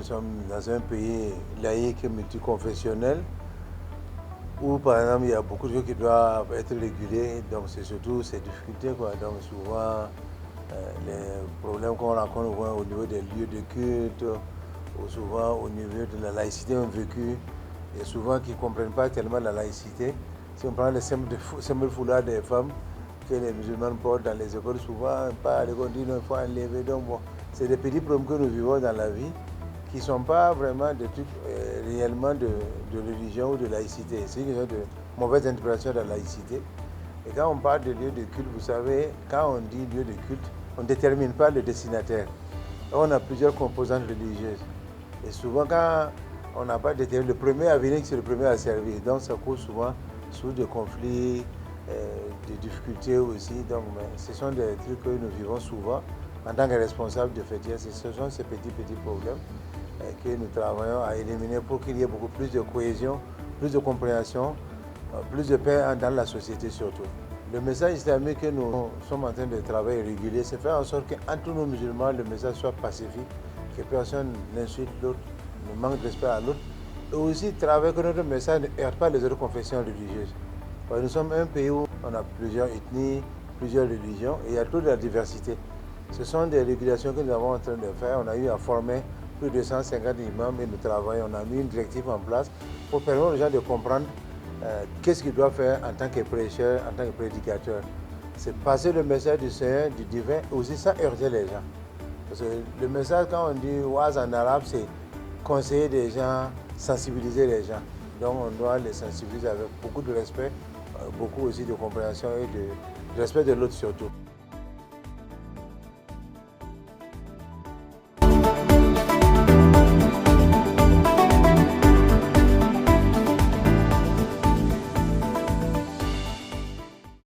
sommes dans un pays laïque et multiconfessionnel où, par exemple, il y a beaucoup de choses qui doivent être régulées. Donc, c'est surtout ces difficultés, quoi. Donc, souvent, les problèmes qu'on rencontre au niveau des lieux de culte, ou souvent au niveau de la laïcité ont vécu, et souvent qui ne comprennent pas tellement la laïcité. Si on prend le simple foulard des femmes que les musulmans portent dans les écoles, souvent, pas les on dit non, il faut enlever. Donc, bon, c'est des petits problèmes que nous vivons dans la vie qui ne sont pas vraiment des trucs réellement de religion ou de laïcité. C'est une question de mauvaise interprétation de la laïcité. Et quand on parle de lieu de culte, vous savez, quand on dit lieu de culte, on ne détermine pas le destinataire. On a plusieurs composantes religieuses. Et souvent, quand on n'a pas déterminé, le premier à venir, c'est le premier à servir. Donc, ça cause souvent sous des conflits, des difficultés aussi. Donc, ce sont des trucs que nous vivons souvent en tant que responsables de fêtières. Ce sont ces petits problèmes que nous travaillons à éliminer pour qu'il y ait beaucoup plus de cohésion, plus de compréhension, plus de paix dans la société surtout. Le message islamique que nous sommes en train de travailler régulier, c'est faire en sorte qu'entre nous musulmans, le message soit pacifique, que personne n'insulte l'autre, ne manque de respect à l'autre. Et aussi travailler que notre message ne heurte pas les autres confessions religieuses. Parce que nous sommes un pays où on a plusieurs ethnies, plusieurs religions, et il y a toute la diversité. Ce sont des régulations que nous avons en train de faire. On a eu à former plus de 150 imams et nous travaillons. On a mis une directive en place pour permettre aux gens de comprendre qu'est-ce qu'ils doivent faire en tant que prêcheur, en tant que prédicateur. C'est passer le message du Seigneur, du divin, et aussi ça heurter les gens. Parce que le message, quand on dit waz en arabe, c'est conseiller des gens, sensibiliser les gens. Donc on doit les sensibiliser avec beaucoup de respect, beaucoup aussi de compréhension et de respect de l'autre surtout.